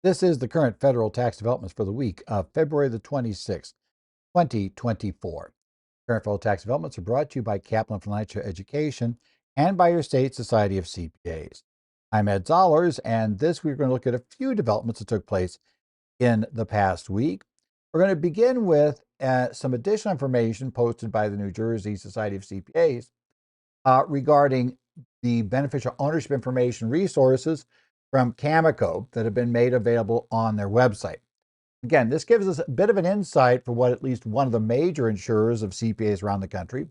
This is the current federal tax developments for the week of February the 26th, 2024. Current federal tax developments are brought to you by Kaplan Financial Education and by your state Society of CPAs. I'm Ed Zollers, and this week we're going to look at a few developments that took place in the past week. We're going to begin with some additional information posted by the New Jersey Society of CPAs regarding the beneficial ownership information resources from CAMICO that have been made available on their website. Again, this gives us a bit of an insight for what at least one of the major insurers of CPAs around the country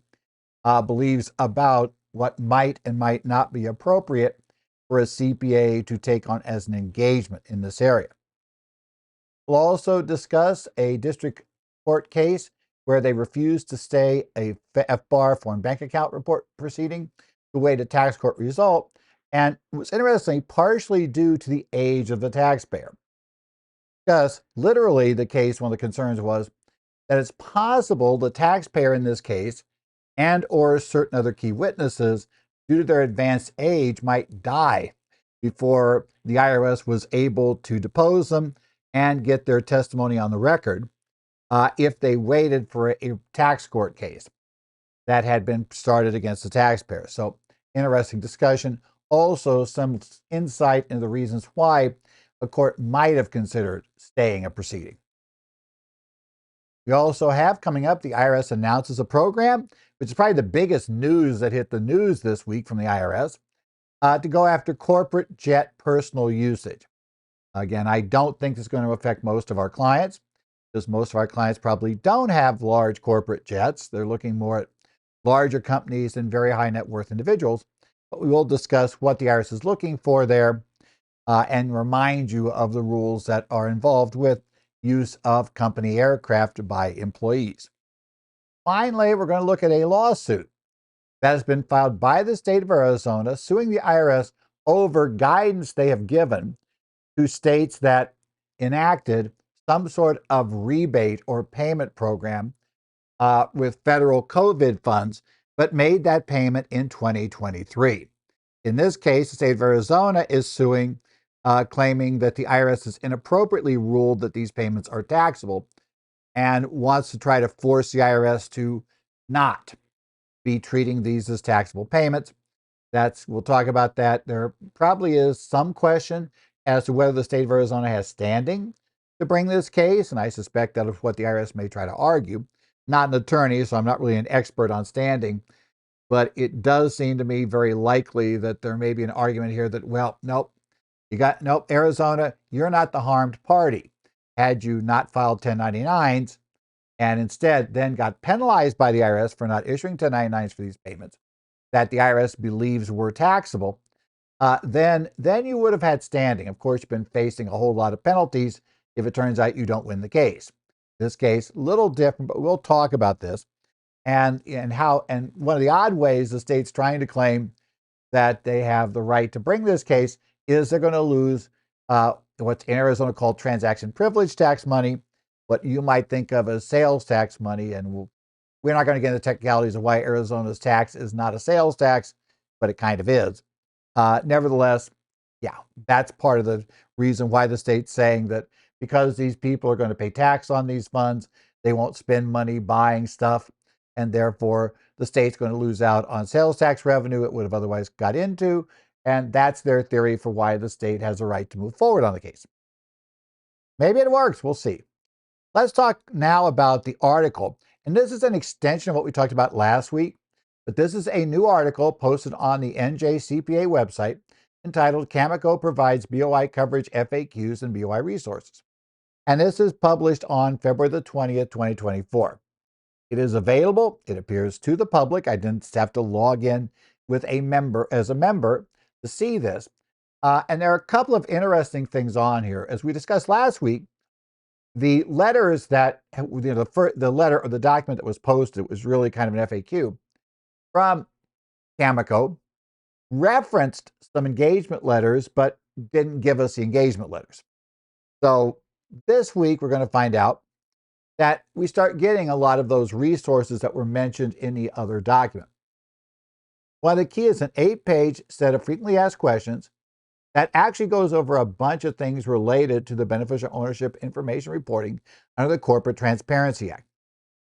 believes about what might and might not be appropriate for a CPA to take on as an engagement in this area. We'll also discuss a district court case where they refused to stay a FBAR foreign bank account report proceeding to await a tax court result. And it was interesting, partially due to the age of the taxpayer. Because literally the case, one of the concerns was that it's possible the taxpayer in this case and or certain other key witnesses, due to their advanced age, might die before the IRS was able to depose them and get their testimony on the record if they waited for a tax court case that had been started against the taxpayer. So interesting discussion. Also, some insight into the reasons why a court might have considered staying a proceeding. We also have coming up, the IRS announces a program, which is probably the biggest news that hit the news this week from the IRS, to go after corporate jet personal usage. Again, I don't think this is going to affect most of our clients, because most of our clients probably don't have large corporate jets. They're looking more at larger companies and very high net worth individuals. But we will discuss what the IRS is looking for there and remind you of the rules that are involved with use of company aircraft by employees. Finally, we're going to look at a lawsuit that has been filed by the state of Arizona suing the IRS over guidance they have given to states that enacted some sort of rebate or payment program with federal COVID funds, but made that payment in 2023. In this case, the state of Arizona is suing, claiming that the IRS has inappropriately ruled that these payments are taxable and wants to try to force the IRS to not be treating these as taxable payments. We'll talk about that. There probably is some question as to whether the state of Arizona has standing to bring this case, and I suspect that is what the IRS may try to argue. Not an attorney, so I'm not really an expert on standing, but it does seem to me very likely that there may be an argument here that, well, nope, Arizona, you're not the harmed party. Had you not filed 1099s and instead then got penalized by the IRS for not issuing 1099s for these payments that the IRS believes were taxable, then you would have had standing. Of course, you've been facing a whole lot of penalties if it turns out you don't win the case. This case, a little different, but we'll talk about this and one of the odd ways the state's trying to claim that they have the right to bring this case is they're going to lose what's in Arizona called transaction privilege tax money, what you might think of as sales tax money. And we're not going to get into technicalities of why Arizona's tax is not a sales tax, but it kind of is. Nevertheless, yeah, that's part of the reason why the state's saying that because these people are going to pay tax on these funds, they won't spend money buying stuff, and therefore the state's going to lose out on sales tax revenue it would have otherwise got into, and that's their theory for why the state has a right to move forward on the case. Maybe it works, we'll see. Let's talk now about the article, and this is an extension of what we talked about last week, but this is a new article posted on the NJCPA website entitled CAMICO Provides BOI Coverage FAQs and BOI Resources. And this is published on February the 20th, 2024. It is available, it appears, to the public. I didn't have to log in with a member to see this. And there are a couple of interesting things on here. As we discussed last week, the letters that, the letter or the document that was posted was really kind of an FAQ from CAMICO, referenced some engagement letters, but didn't give us the engagement letters. So this week, we're going to find out that we start getting a lot of those resources that were mentioned in the other document. One of the key is an 8-page set of frequently asked questions that actually goes over a bunch of things related to the beneficial ownership information reporting under the Corporate Transparency Act.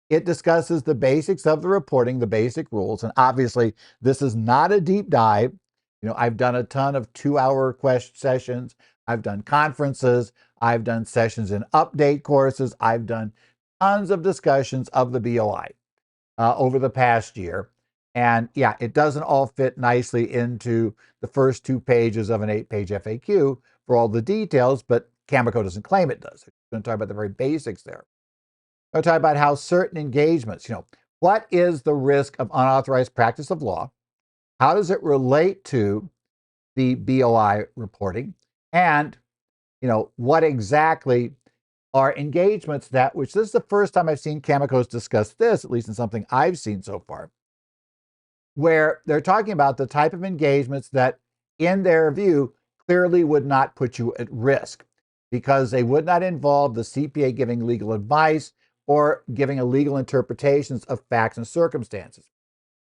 It discusses the basics of the reporting, the basic rules, and obviously this is not a deep dive. I've done a ton of 2-hour sessions. I've done conferences. I've done sessions in update courses. I've done tons of discussions of the BOI over the past year. And yeah, it doesn't all fit nicely into the first 2 pages of an 8-page FAQ for all the details, but CAMICO doesn't claim it does. It's going to talk about the very basics there. I'll talk about how certain engagements, what is the risk of unauthorized practice of law? How does it relate to the BOI reporting? And, what exactly are engagements which this is the first time I've seen CAMICOs discuss this, at least in something I've seen so far, where they're talking about the type of engagements that, in their view, clearly would not put you at risk because they would not involve the CPA giving legal advice or giving illegal interpretations of facts and circumstances.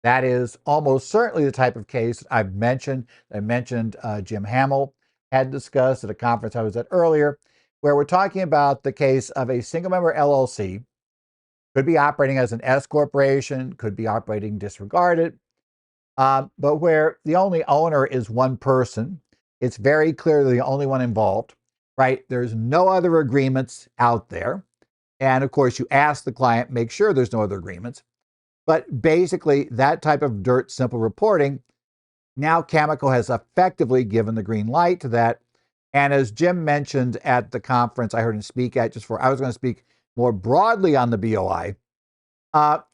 That is almost certainly the type of case I've mentioned. I mentioned Jim Hamill had discussed at a conference I was at earlier, where we're talking about the case of a single member LLC, could be operating as an S corporation, could be operating disregarded, but where the only owner is one person. It's very clearly the only one involved, right? There's no other agreements out there. And of course, you ask the client, make sure there's no other agreements. But basically, that type of dirt simple reporting, now CAMICO has effectively given the green light to that. And as Jim mentioned at the conference I heard him speak at, I was going to speak more broadly on the BOI,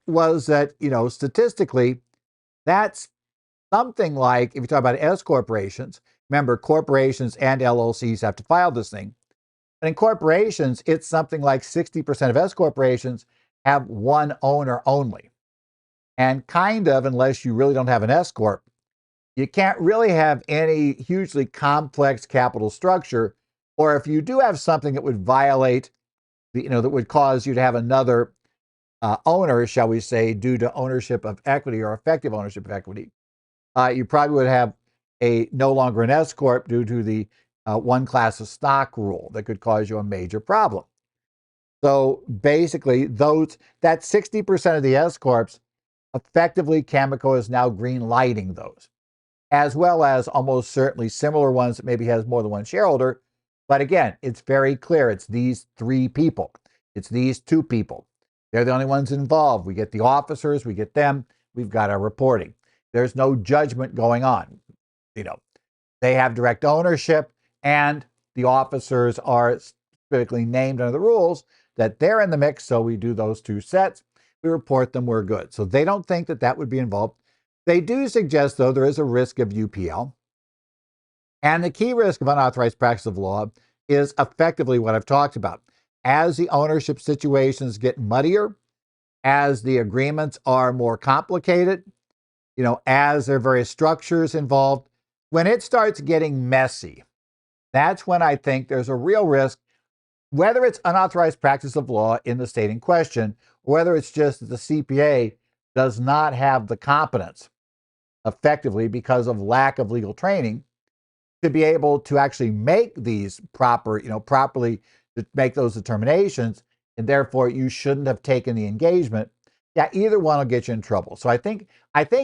was that, statistically, that's something like, if you talk about S corporations, remember, corporations and LLCs have to file this thing. And in corporations, it's something like 60% of S corporations have one owner only. And unless you really don't have an S corp, you can't really have any hugely complex capital structure. Or if you do have something that would violate, that would cause you to have another owner, shall we say, due to ownership of equity or effective ownership of equity, you probably would have no longer an S corp due to the one class of stock rule that could cause you a major problem. So basically, that 60% of the S corps, effectively, CAMICO is now green lighting those, as well as almost certainly similar ones that maybe has more than one shareholder. But again, it's very clear. It's these 3 people. It's these 2 people. They're the only ones involved. We get the officers, we get them, we've got our reporting. There's no judgment going on. They have direct ownership, and the officers are specifically named under the rules that they're in the mix. So we do those 2 sets. We report them, we're good. So they don't think that would be involved. They do suggest, though, there is a risk of UPL. And the key risk of unauthorized practice of law is effectively what I've talked about. As the ownership situations get muddier, as the agreements are more complicated, as there are various structures involved, when it starts getting messy, that's when I think there's a real risk, whether it's unauthorized practice of law in the state in question, or whether it's just that the CPA does not have the competence, effectively because of lack of legal training, to be able to actually make these properly to make those determinations, and therefore you shouldn't have taken the engagement. Yeah, either one will get you in trouble. So I think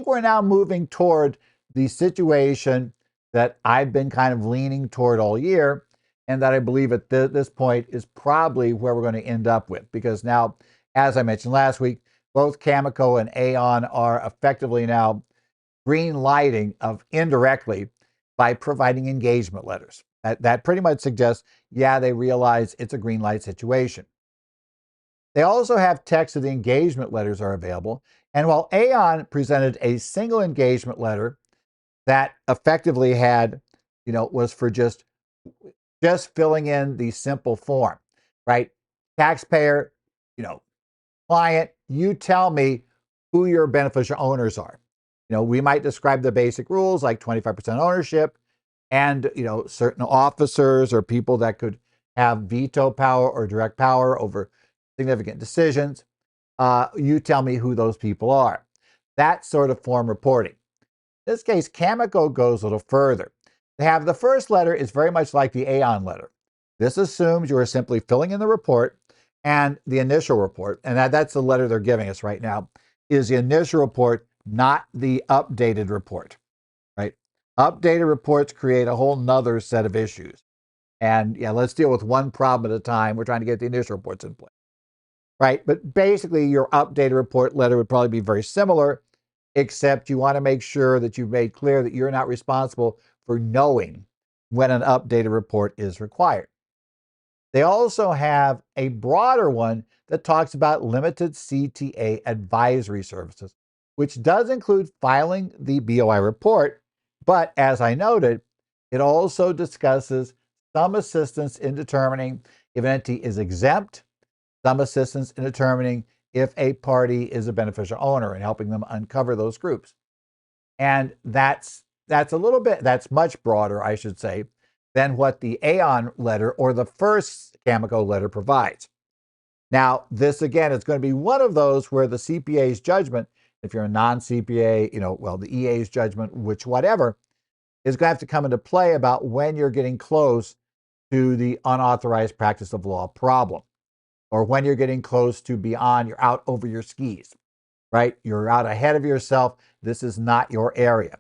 we're now moving toward the situation that I've been kind of leaning toward all year, and that I believe at this point is probably where we're going to end up with. Because now, as I mentioned last week, both CAMICO and Aon are effectively now green lighting of indirectly by providing engagement letters. That pretty much suggests, yeah, they realize it's a green light situation. They also have text of the engagement letters are available. And while Aon presented a single engagement letter that effectively had, was for just filling in the simple form, right? Taxpayer, client, you tell me who your beneficial owners are. We might describe the basic rules like 25% ownership and, certain officers or people that could have veto power or direct power over significant decisions. You tell me who those people are. That sort of form reporting. In this case, CAMICO goes a little further. They have the first letter is very much like the Aon letter. This assumes you are simply filling in the report and the initial report, and that's the letter they're giving us right now, is the initial report, not the updated report, right? Updated reports create a whole nother set of issues. And yeah, let's deal with one problem at a time. We're trying to get the initial reports in place, right? But basically, your updated report letter would probably be very similar, except you want to make sure that you've made clear that you're not responsible for knowing when an updated report is required. They also have a broader one that talks about limited CTA advisory services, which does include filing the BOI report. But as I noted, it also discusses some assistance in determining if an entity is exempt, some assistance in determining if a party is a beneficial owner and helping them uncover those groups. And that's much broader, I should say, than what the Aon letter or the first CAMICO letter provides. Now, this again is going to be one of those where the CPA's judgment, if you're a non-CPA, the EA's judgment, which whatever, is going to have to come into play about when you're getting close to the unauthorized practice of law problem, or when you're getting close to beyond, you're out over your skis, right? You're out ahead of yourself. This is not your area.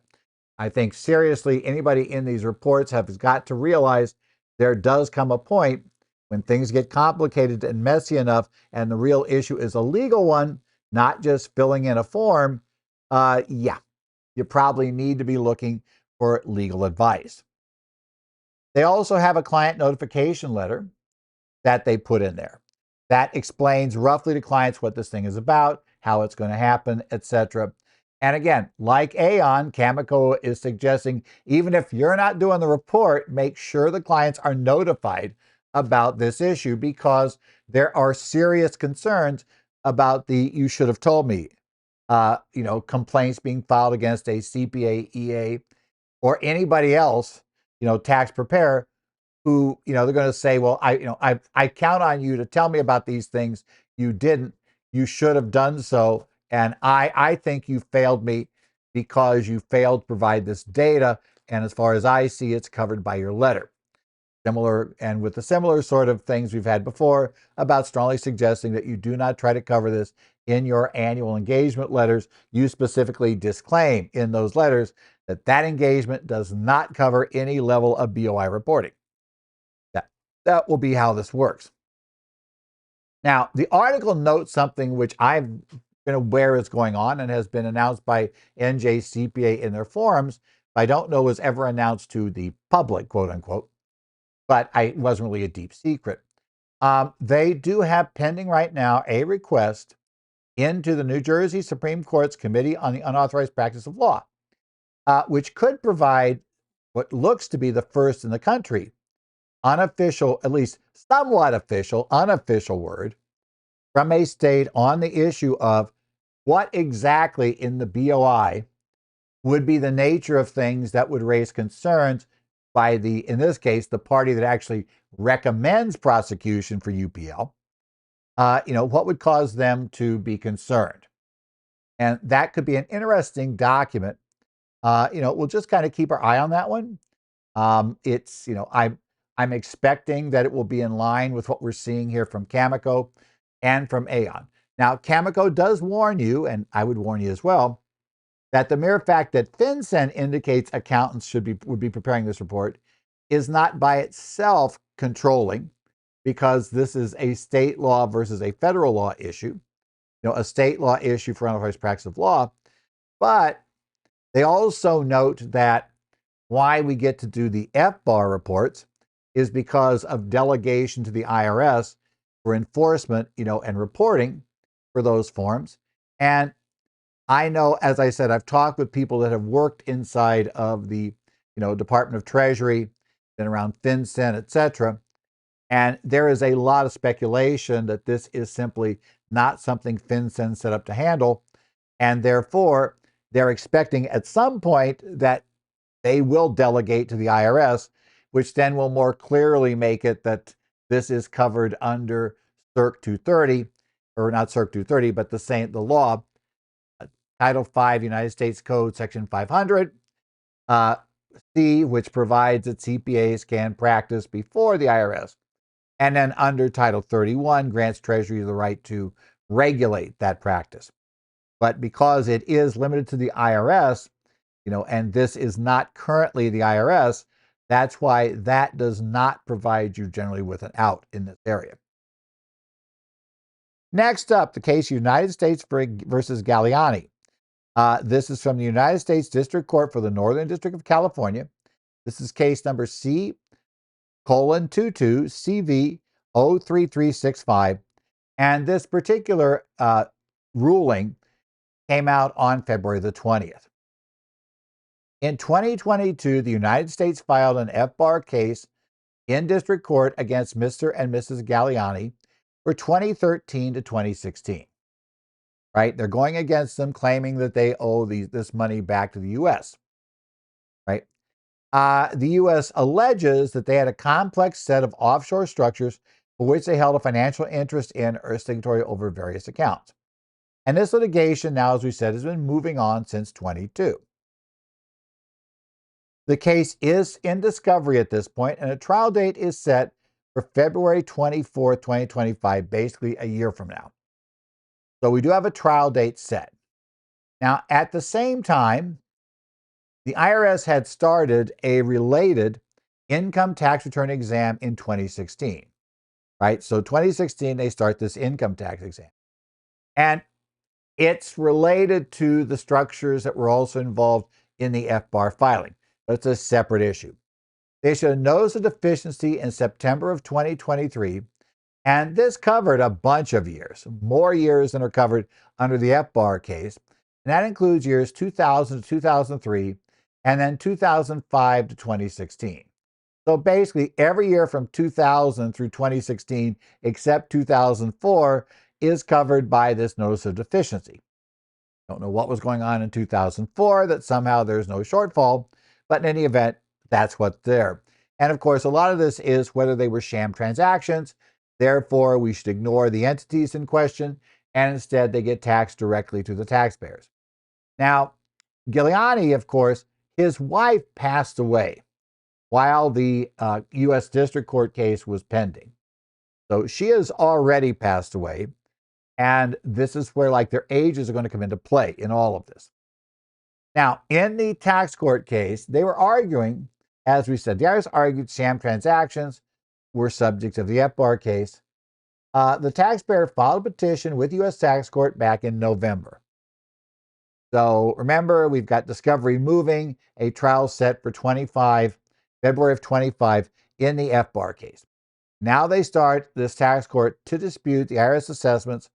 I think seriously, anybody in these reports has got to realize there does come a point when things get complicated and messy enough, and the real issue is a legal one, not just filling in a form. You probably need to be looking for legal advice. They also have a client notification letter that they put in there that explains roughly to clients what this thing is about, how it's going to happen, etc. And again, like Aon, CAMICO is suggesting even if you're not doing the report, make sure the clients are notified about this issue, because there are serious concerns about the "you should have told me," complaints being filed against a CPA, EA, or anybody else, tax preparer, who, they're going to say, well, I count on you to tell me about these things. You didn't. You should have done so. And I think you failed me because you failed to provide this data. And as far as I see, it's covered by your letter. Similar, and with the similar sort of things we've had before about strongly suggesting that you do not try to cover this in your annual engagement letters. You specifically disclaim in those letters that that engagement does not cover any level of BOI reporting. That will be how this works. Now, the article notes something which I've been aware is going on and has been announced by NJCPA in their forums, but I don't know was ever announced to the public, quote unquote, but it wasn't really a deep secret. They do have pending right now a request into the New Jersey Supreme Court's Committee on the Unauthorized Practice of Law, which could provide what looks to be the first in the country unofficial, at least somewhat official, unofficial word from a state on the issue of what exactly in the BOI would be the nature of things that would raise concerns by in this case, the party that actually recommends prosecution for UPL. What would cause them to be concerned? And that could be an interesting document. We'll just kind of keep our eye on that one. I'm expecting that it will be in line with what we're seeing here from CAMICO and from Aon. Now, CAMICO does warn you, and I would warn you as well, that the mere fact that FinCEN indicates accountants would be preparing this report is not by itself controlling, because this is a state law versus a federal law issue, a state law issue for unauthorized practice of law. But they also note that why we get to do the FBAR reports is because of delegation to the IRS for enforcement, and reporting for those forms. And I know, as I said, I've talked with people that have worked inside of the, Department of Treasury, been around FinCEN, etc. And there is a lot of speculation that this is simply not something FinCEN set up to handle. And therefore, they're expecting at some point that they will delegate to the IRS, which then will more clearly make it that this is covered under Circ 230, or not Circ 230, but the law, Title 5 United States Code, Section 500, C, which provides that CPAs can practice before the IRS. And then under Title 31, grants Treasury the right to regulate that practice. But because it is limited to the IRS, and this is not currently the IRS, that's why that does not provide you generally with an out in this area. Next up, the case United States versus Galliani. This is from the United States District Court for the Northern District of California. This is case number C:22CV03365. And this particular ruling came out on February the 20th. In 2022, the United States filed an FBAR case in district court against Mr. and Mrs. Galliani for 2013 to 2016. Right? They're going against them, claiming that they owe this money back to the U.S. Right? The U.S. alleges that they had a complex set of offshore structures for which they held a financial interest in or signatory over various accounts. And this litigation now, as we said, has been moving on since 22. The case is in discovery at this point, and a trial date is set for February 24th, 2025, basically a year from now. So we do have a trial date set. Now, at the same time, the IRS had started a related income tax return exam in 2016, right? So 2016, they start this income tax exam. And it's related to the structures that were also involved in the FBAR filing, but it's a separate issue. They issued a notice of deficiency in September of 2023, and this covered a bunch of years, more years than are covered under the FBAR case. And that includes years 2000 to 2003, and then 2005 to 2016. So basically, every year from 2000 through 2016, except 2004, is covered by this notice of deficiency. Don't know what was going on in 2004, that somehow there's no shortfall, but in any event, that's what's there. And of course, a lot of this is whether they were sham transactions. Therefore, we should ignore the entities in question, and instead they get taxed directly to the taxpayers. Now, Giuliani, of course, his wife passed away while the U.S. District Court case was pending. So she has already passed away. And this is where their ages are going to come into play in all of this. Now, in the tax court case, they were arguing, as we said, the IRS argued sham transactions were subject of the FBAR case. The taxpayer filed a petition with U.S. Tax Court back in November. So remember, we've got discovery moving, a trial set for February of 25 in the FBAR case. Now they start this tax court to dispute the IRS assessments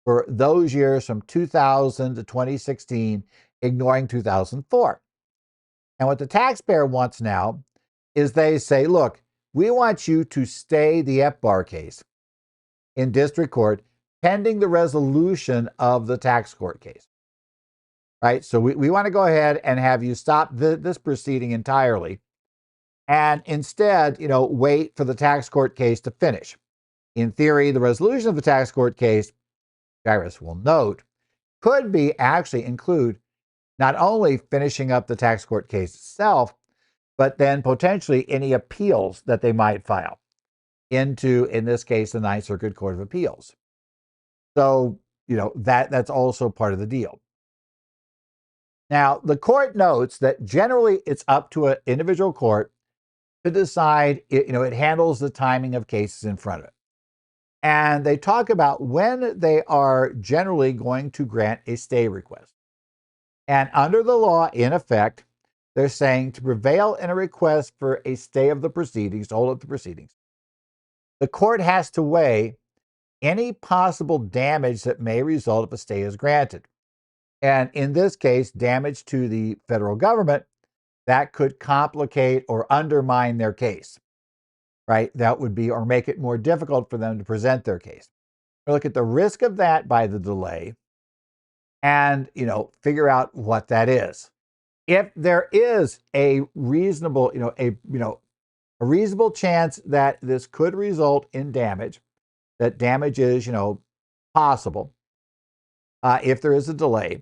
for those years from 2000 to 2016, ignoring 2004. And what the taxpayer wants now is they say, look, we want you to stay the FBAR case in district court pending the resolution of the tax court case. Right? So we want to go ahead and have you stop this proceeding entirely and instead, wait for the tax court case to finish. In theory, the resolution of the tax court case, IRS will note, could be actually include not only finishing up the tax court case itself, but then potentially any appeals that they might file into, in this case, the Ninth Circuit Court of Appeals. So, that's also part of the deal. Now, the court notes that generally it's up to an individual court to decide, it handles the timing of cases in front of it. And they talk about when they are generally going to grant a stay request. And under the law, in effect, they're saying to prevail in a request for a stay of the proceedings, to hold up the proceedings, the court has to weigh any possible damage that may result if a stay is granted. And in this case, damage to the federal government that could complicate or undermine their case. Right? That would be, or make it more difficult for them to present their case. We look at the risk of that by the delay and, figure out what that is. If there is a reasonable, a reasonable chance that this could result in damage, that damage is, possible, if there is a delay,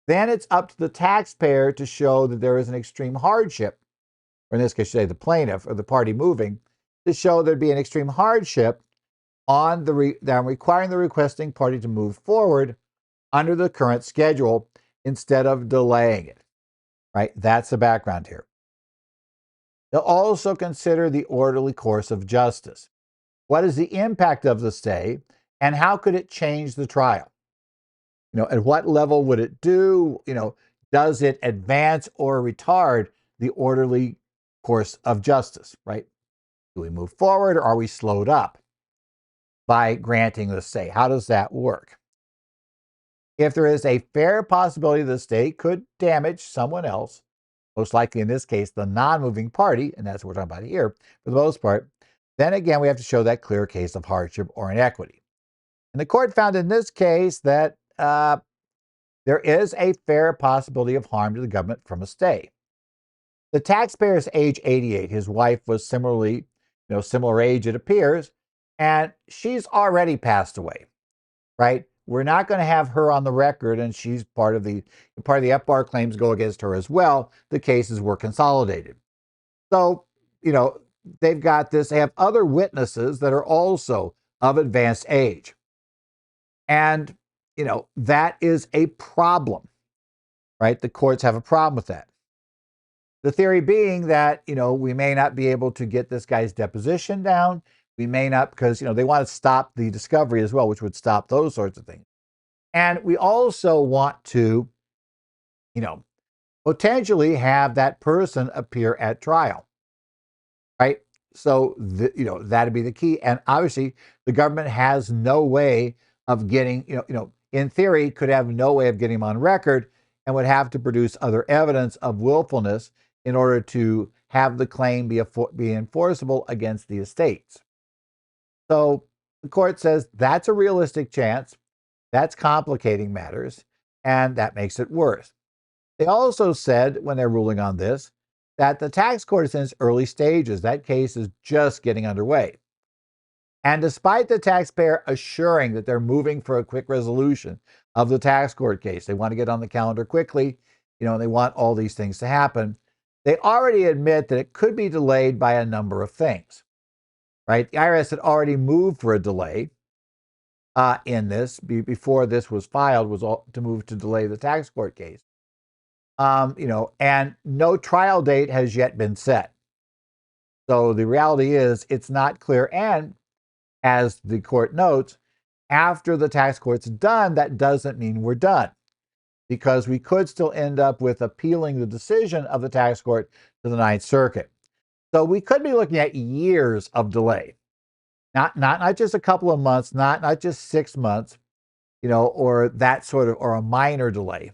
then it's up to the taxpayer to show that there is an extreme hardship or in this case, say the plaintiff or the party moving, to show there'd be an extreme hardship on requiring the requesting party to move forward under the current schedule instead of delaying it, right? That's the background here. They'll also consider the orderly course of justice. What is the impact of the stay, and how could it change the trial? At what level would it do? Does it advance or retard the orderly course of justice, right? Do we move forward, or are we slowed up by granting the stay? How does that work? If there is a fair possibility the stay could damage someone else, most likely in this case, the non-moving party, and that's what we're talking about here for the most part, then again, we have to show that clear case of hardship or inequity. And the court found in this case that there is a fair possibility of harm to the government from a stay. The taxpayer is age 88. His wife was similarly, similar age, it appears, and she's already passed away, right? We're not going to have her on the record, and she's part of the FBAR claims go against her as well. The cases were consolidated. So, they've got this. They have other witnesses that are also of advanced age. And, that is a problem, right? The courts have a problem with that. The theory being that, we may not be able to get this guy's deposition down. We may not, because, they want to stop the discovery as well, which would stop those sorts of things. And we also want to, potentially have that person appear at trial, right? So, that'd be the key. And obviously, the government has no way of getting, in theory, could have no way of getting him on record and would have to produce other evidence of willfulness in order to have the claim be enforceable against the estates. So the court says that's a realistic chance. That's complicating matters, and that makes it worse. They also said, when they're ruling on this, that the tax court is in its early stages. That case is just getting underway. And despite the taxpayer assuring that they're moving for a quick resolution of the tax court case, they want to get on the calendar quickly, and they want all these things to happen, they already admit that it could be delayed by a number of things, right? The IRS had already moved for a delay in this before this was filed, was all to move to delay the tax court case. And no trial date has yet been set. So the reality is it's not clear. And as the court notes, after the tax court's done, that doesn't mean we're done, because we could still end up with appealing the decision of the tax court to the Ninth Circuit. So we could be looking at years of delay, not just a couple of months, not just 6 months, or that sort of, or a minor delay,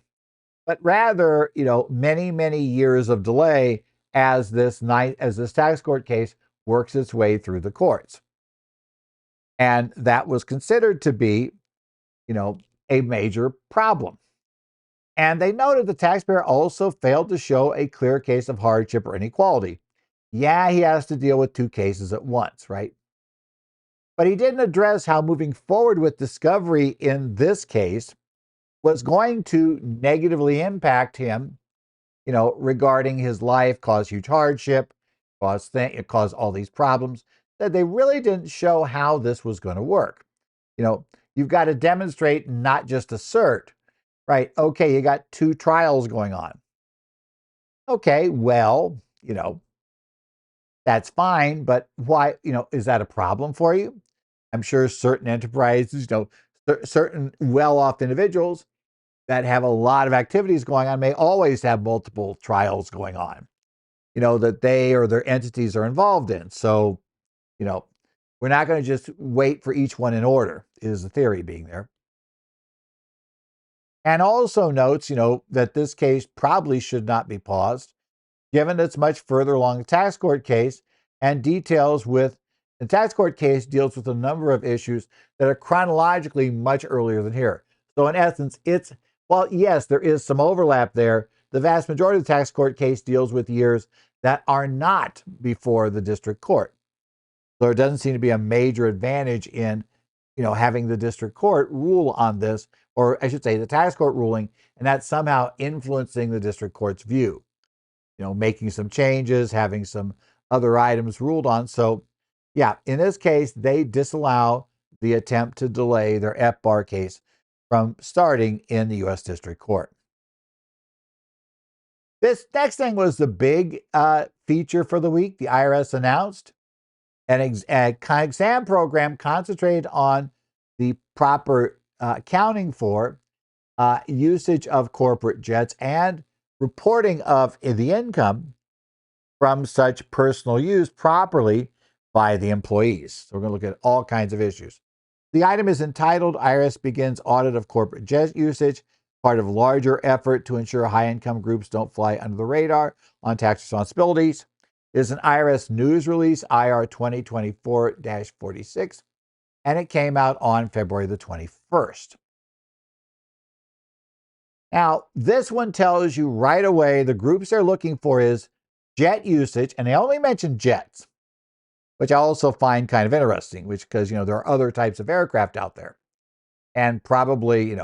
but rather, many, many years of delay as this tax court case works its way through the courts. And that was considered to be, a major problem. And they noted the taxpayer also failed to show a clear case of hardship or inequality. Yeah, he has to deal with two cases at once, right? But he didn't address how moving forward with discovery in this case was going to negatively impact him, regarding his life, cause huge hardship, cause all these problems. That they really didn't show how this was going to work. You've got to demonstrate, not just assert, right? Okay, you got two trials going on. Okay, well, that's fine, but why, is that a problem for you? I'm sure certain enterprises, certain well-off individuals that have a lot of activities going on may always have multiple trials going on, that they or their entities are involved in. So, we're not going to just wait for each one in order, is the theory being there. And also notes, that this case probably should not be paused, given it's much further along the tax court case, and details with the tax court case deals with a number of issues that are chronologically much earlier than here. So in essence, well, yes, there is some overlap there. The vast majority of the tax court case deals with years that are not before the district court. So there doesn't seem to be a major advantage in, having the district court rule on this, or I should say the tax court ruling, and that's somehow influencing the district court's view. making some changes, having some other items ruled on. So, yeah, in this case, they disallow the attempt to delay their FBAR case from starting in the U.S. District Court. This next thing was the big feature for the week. The IRS announced an exam program concentrated on the proper accounting for usage of corporate jets and reporting of the income from such personal use properly by the employees. So we're going to look at all kinds of issues. The item is entitled IRS Begins Audit of Corporate Jet Usage, part of larger effort to ensure high-income groups don't fly under the radar on tax responsibilities. It is an IRS news release, IR 2024-46, and it came out on February the 21st. Now, this one tells you right away the groups they're looking for is jet usage, and they only mention jets, which I also find kind of interesting, because there are other types of aircraft out there. And probably,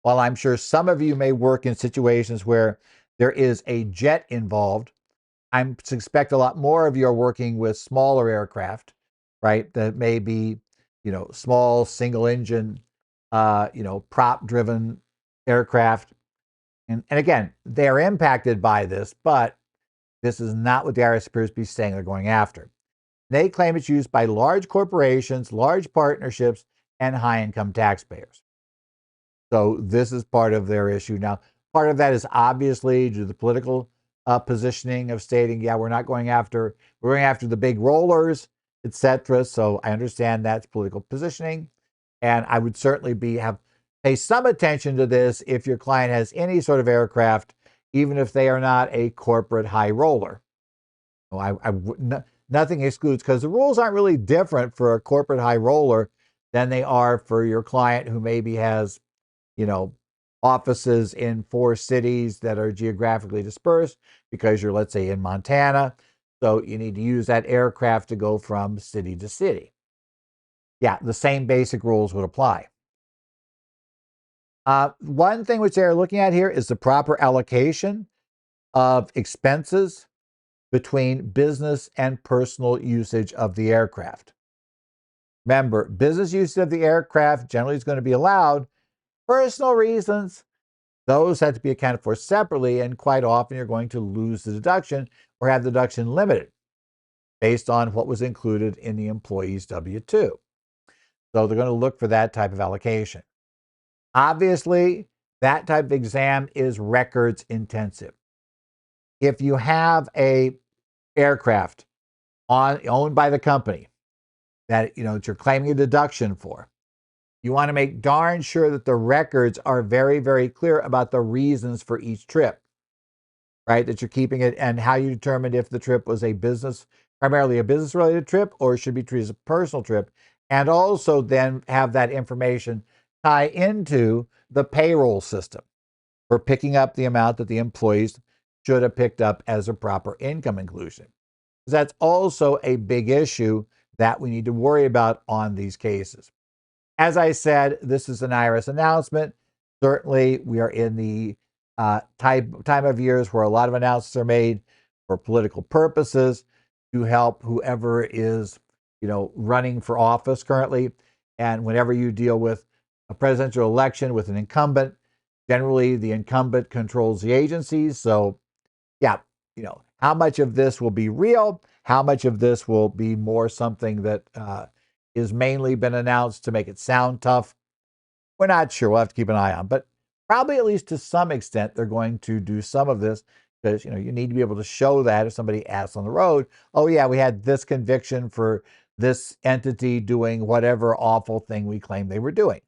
while I'm sure some of you may work in situations where there is a jet involved, I suspect a lot more of you are working with smaller aircraft, right? That may be, small single engine, prop driven aircraft. And again, they're impacted by this, but this is not what the IRS appears to be saying they're going after. They claim it's used by large corporations, large partnerships, and high-income taxpayers. So this is part of their issue. Now, part of that is obviously due to the political positioning of stating, yeah, we're going after the big rollers, etc. So I understand that's political positioning, and I would certainly pay some attention to this if your client has any sort of aircraft, even if they are not a corporate high roller. Nothing excludes, because the rules aren't really different for a corporate high roller than they are for your client who maybe has, offices in 4 cities that are geographically dispersed because you're, let's say, in Montana. So you need to use that aircraft to go from city to city. Yeah, the same basic rules would apply. One thing which they're looking at here is the proper allocation of expenses between business and personal usage of the aircraft. Remember, business use of the aircraft generally is going to be allowed. Personal reasons, those have to be accounted for separately, and quite often you're going to lose the deduction or have the deduction limited based on what was included in the employee's W-2. So they're going to look for that type of allocation. Obviously, that type of exam is records intensive. If you have a aircraft owned by the company that you're claiming a deduction for, you want to make darn sure that the records are very, very clear about the reasons for each trip, right? That you're keeping it, and how you determined if the trip was primarily a business-related trip, or should be treated as a personal trip, and also then have that information tie into the payroll system for picking up the amount that the employees should have picked up as a proper income inclusion. That's also a big issue that we need to worry about on these cases. As I said, this is an IRS announcement. Certainly, we are in the time of years where a lot of announcements are made for political purposes to help whoever is, running for office currently. And whenever you deal with a presidential election with an incumbent, generally the incumbent controls the agencies. So, yeah, how much of this will be real? How much of this will be more something that is mainly been announced to make it sound tough? We're not sure. We'll have to keep an eye on. But probably, at least to some extent, they're going to do some of this, because you need to be able to show that if somebody asks on the road, oh yeah, we had this conviction for this entity doing whatever awful thing we claim they were doing.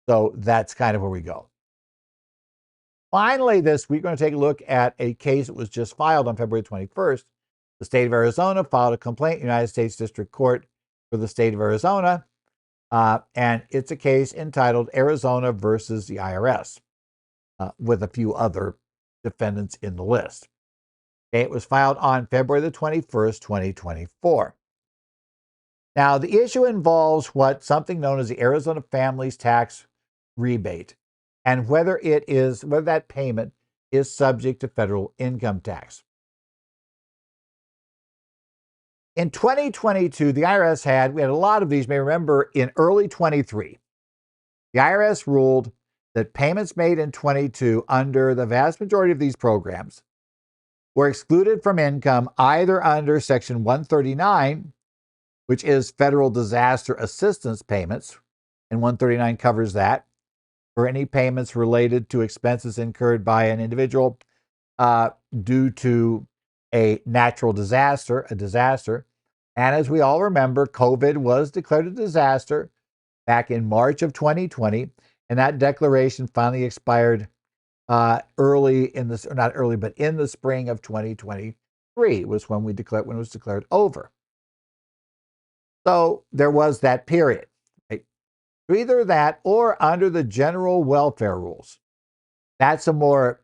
So that's kind of where we go. Finally, this week, we're going to take a look at a case that was just filed on February 21st. The state of Arizona filed a complaint in the United States District Court for the state of Arizona, and it's a case entitled Arizona versus the IRS, with a few other defendants in the list. Okay, it was filed on February the 21st, 2024. Now, the issue involves something known as the Arizona Families Tax Rebate, and whether that payment is subject to federal income tax. In 2022, the IRS we had a lot of these, you may remember, in early 23. The IRS ruled that payments made in 22 under the vast majority of these programs were excluded from income either under Section 139, which is federal disaster assistance payments, and 139 covers that, for any payments related to expenses incurred by an individual due to a natural disaster, And as we all remember, COVID was declared a disaster back in March of 2020, and that declaration finally expired early in this, or not early, but in the spring of 2023 was when it was declared over. So there was that period. Right? Either that or under the general welfare rules. That's a more,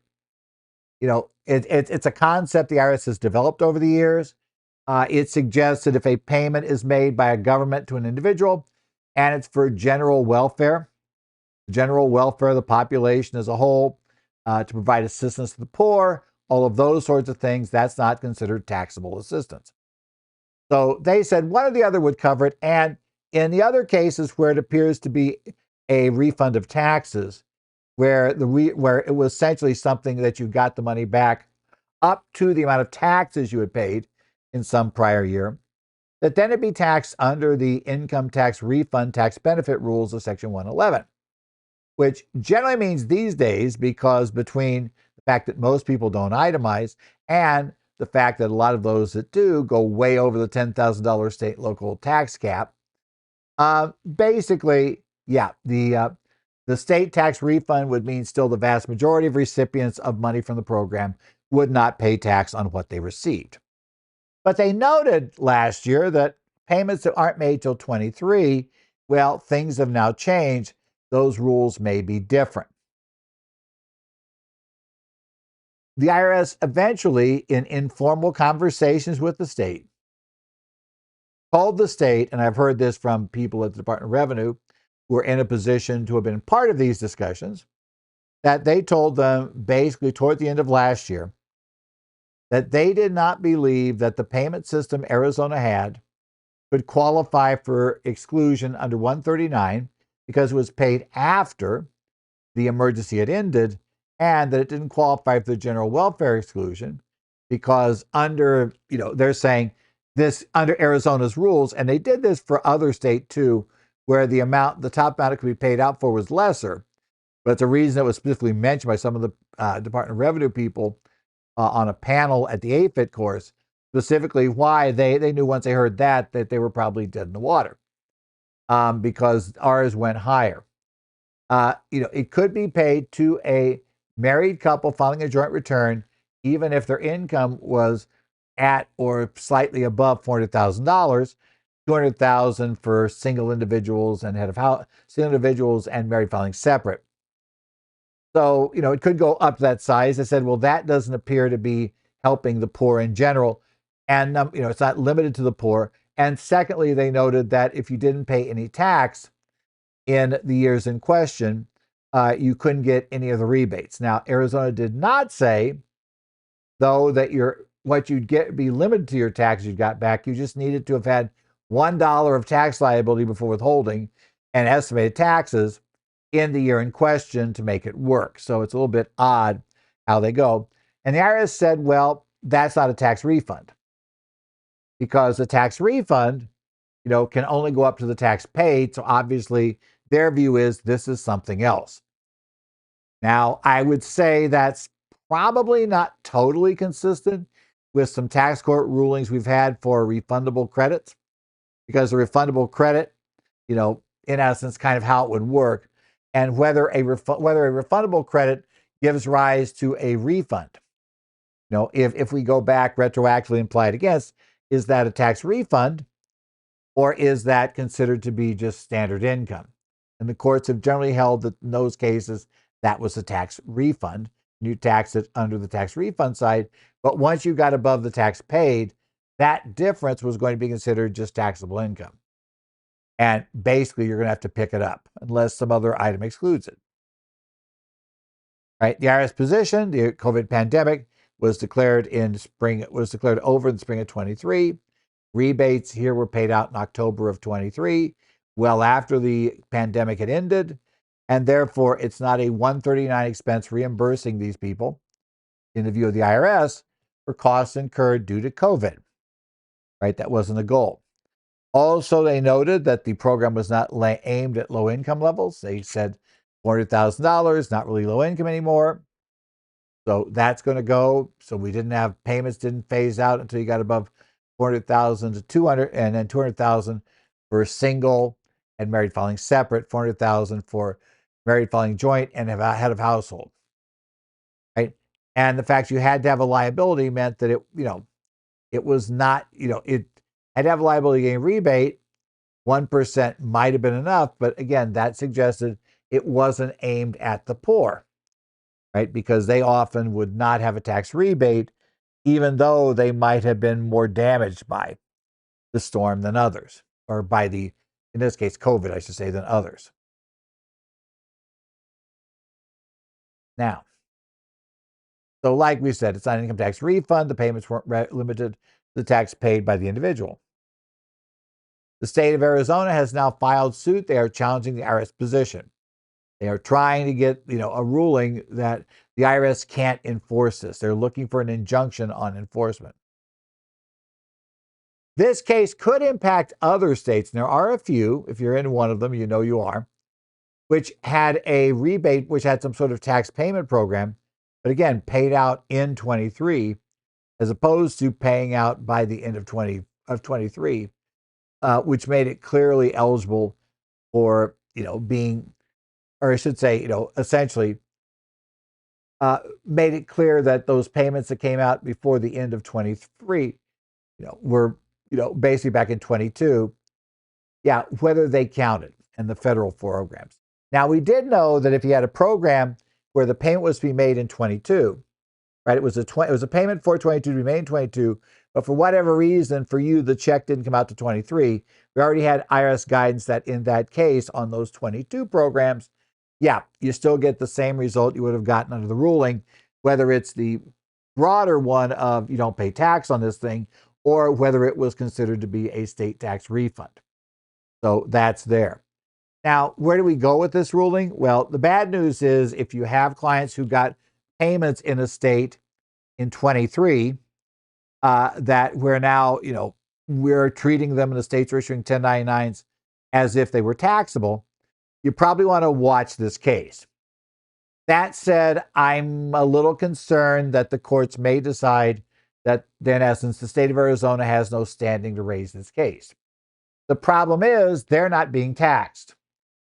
it's a concept the IRS has developed over the years. It suggests that if a payment is made by a government to an individual and it's for general welfare of the population as a whole, to provide assistance to the poor, all of those sorts of things, that's not considered taxable assistance. So they said one or the other would cover it. And in the other cases where it appears to be a refund of taxes, where it was essentially something that you got the money back up to the amount of taxes you had paid in some prior year, that then it'd be taxed under the income tax refund tax benefit rules of Section 111, which generally means these days, because between the fact that most people don't itemize and the fact that a lot of those that do go way over the $10,000 state local tax cap, basically, yeah, the state tax refund would mean still the vast majority of recipients of money from the program would not pay tax on what they received. But they noted last year that payments that aren't made till 23, well, things have now changed. Those rules may be different. The IRS eventually, in informal conversations with the state, told the state, and I've heard this from people at the Department of Revenue who are in a position to have been part of these discussions, that they told them basically toward the end of last year that they did not believe that the payment system Arizona had could qualify for exclusion under 139 because it was paid after the emergency had ended, and that it didn't qualify for the general welfare exclusion because they're saying this under Arizona's rules, and they did this for other states too, where the top amount it could be paid out for was lesser. But it's a reason that was specifically mentioned by some of the Department of Revenue people on a panel at the AFIT course, specifically why they knew once they heard that they were probably dead in the water, because ours went higher. It could be paid to a married couple filing a joint return, even if their income was at or slightly above $400,000, $200,000 for single individuals and single individuals and married filing separate. So, it could go up to that size. I said, well, that doesn't appear to be helping the poor in general. And, it's not limited to the poor. And secondly, they noted that if you didn't pay any tax in the years in question, you couldn't get any of the rebates. Now, Arizona did not say, though, that what you'd get be limited to your taxes you got back. You just needed to have had $1 of tax liability before withholding and estimated taxes in the year in question to make it work. So it's a little bit odd how they go. And the IRS said, well, that's not a tax refund, because the tax refund, can only go up to the tax paid. So obviously their view is this is something else. Now, I would say that's probably not totally consistent with some tax court rulings we've had for refundable credits, because the refundable credit, in essence, kind of how it would work, and whether a refundable credit gives rise to a refund. If we go back retroactively and apply it against, is that a tax refund, or is that considered to be just standard income? And the courts have generally held that in those cases, that was a tax refund. You tax it under the tax refund side, but once you got above the tax paid, that difference was going to be considered just taxable income. And basically, you're going to have to pick it up unless some other item excludes it. Right? The IRS position, the COVID pandemic was declared over in the spring of 23. Rebates here were paid out in October of 23, well after the pandemic had ended, and therefore it's not a 139 expense reimbursing these people in the view of the IRS for costs incurred due to COVID. Right? That wasn't the goal. Also, they noted that the program was not aimed at low income levels. They said $400,000, not really low income anymore. So that's going to go. So we didn't have payments, didn't phase out until you got above 400,000 to 200, and then 200,000 for single and married filing separate, 400,000 for married filing joint and head of household. Right? And the fact you had to have a liability meant that it was not, it had to have a liability gain rebate. 1% might have been enough, but again, that suggested it wasn't aimed at the poor, right? Because they often would not have a tax rebate, even though they might have been more damaged by the storm than others, or by in this case, COVID, I should say, than others. Now, so like we said, it's not an income tax refund. The payments weren't limited to the tax paid by the individual. The state of Arizona has now filed suit. They are challenging the IRS position. They are trying to get, a ruling that the IRS can't enforce this. They're looking for an injunction on enforcement. This case could impact other states, and there are a few. If you're in one of them, you know you are, which had a rebate, which had some sort of tax payment program, but again, paid out in 23, as opposed to paying out by the end of 23, which made it clearly eligible for, being, or I should say, essentially made it clear that those payments that came out before the end of 23, were, basically back in 22, whether they counted in the federal programs. Now, we did know that if you had a program where the payment was to be made in 22, right? It was a payment for 22 to be made in 22, but for whatever reason, for you, the check didn't come out to 23. We already had IRS guidance that in that case, on those 22 programs, you still get the same result you would have gotten under the ruling, whether it's the broader one of you don't pay tax on this thing, or whether it was considered to be a state tax refund. So that's there. Now, where do we go with this ruling? Well, the bad news is if you have clients who got payments in a state in 23, that we're now, we're treating them, and the states are issuing 1099s as if they were taxable, you probably want to watch this case. That said, I'm a little concerned that the courts may decide that, in essence, the state of Arizona has no standing to raise this case. The problem is they're not being taxed.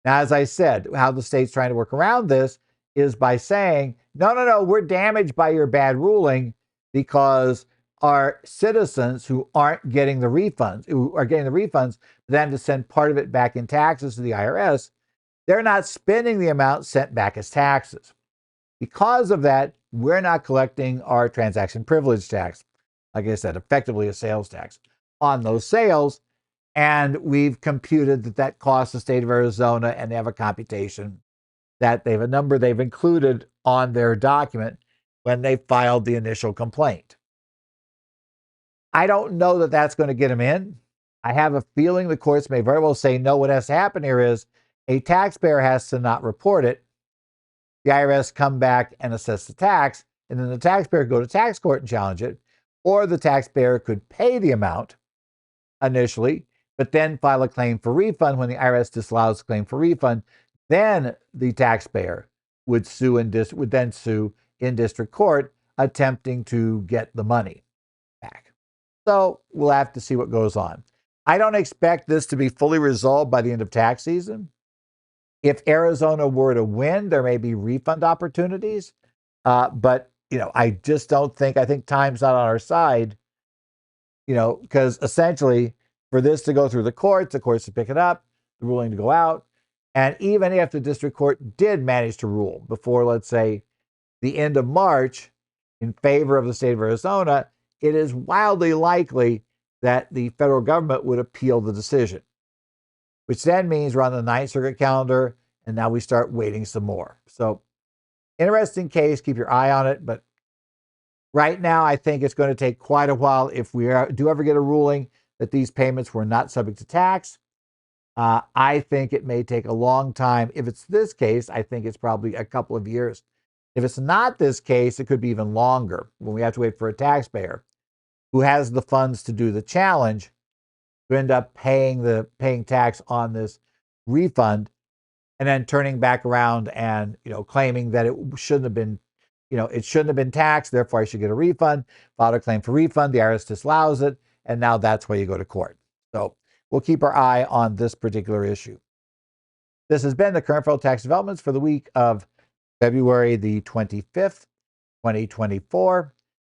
Now, as I said, how the state's trying to work around this is by saying, no, we're damaged by your bad ruling because our citizens who aren't getting the refunds, then to send part of it back in taxes to the IRS, they're not spending the amount sent back as taxes. Because of that, we're not collecting our transaction privilege tax, like I said, effectively a sales tax on those sales. And we've computed that costs the state of Arizona, and they have a computation that they have a number they've included on their document when they filed the initial complaint. I don't know that that's going to get them in. I have a feeling the courts may very well say, no, what has to happen here is a taxpayer has to not report it. The IRS come back and assess the tax, and then the taxpayer go to tax court and challenge it, or the taxpayer could pay the amount initially, but then file a claim for refund. When the IRS disallows the claim for refund, then the taxpayer would then sue in district court, attempting to get the money back. So we'll have to see what goes on. I don't expect this to be fully resolved by the end of tax season. If Arizona were to win, there may be refund opportunities. But, I just don't think, I think time's not on our side, because essentially for this to go through the courts to pick it up, the ruling to go out. And even if the district court did manage to rule before, let's say, the end of March in favor of the state of Arizona, it is wildly likely that the federal government would appeal the decision, which then means we're on the Ninth Circuit calendar, and now we start waiting some more. So Interesting case. Keep your eye on it. But right now, I think it's going to take quite a while if we do ever get a ruling that these payments were not subject to tax. I think it may take a long time. If it's this case, I think it's probably a couple of years. If it's not this case, it could be even longer when we have to wait for a taxpayer who has the funds to do the challenge to end up paying tax on this refund and then turning back around and claiming that it shouldn't have been taxed, therefore I should get a refund. Filed a claim for refund, the IRS disallows it, and now that's why you go to court. So we'll keep our eye on this particular issue. This has been the current federal tax developments for the week of February the 25th, 2024.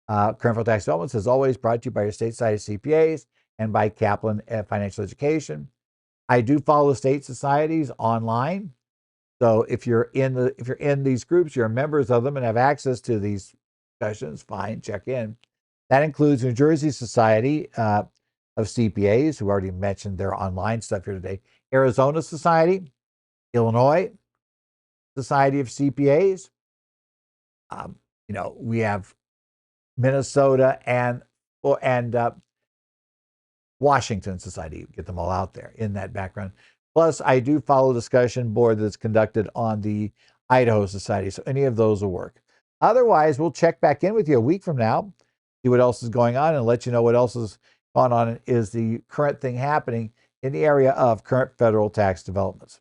Current federal tax developments, as always, brought to you by your state society of CPAs and by Kaplan Financial Education. I do follow state societies online. So if you're in these groups, you're members of them and have access to these discussions, fine, check in. That includes New Jersey Society of CPAs, who already mentioned their online stuff here today, Arizona Society, Illinois Society of CPAs. We have Minnesota and Washington Society. Get them all out there in that background. Plus, I do follow the discussion board that's conducted on the Idaho Society, so any of those will work. Otherwise, we'll check back in with you a week from now, see what else is going on, and let you know what else is going on is the current thing happening in the area of current federal tax developments.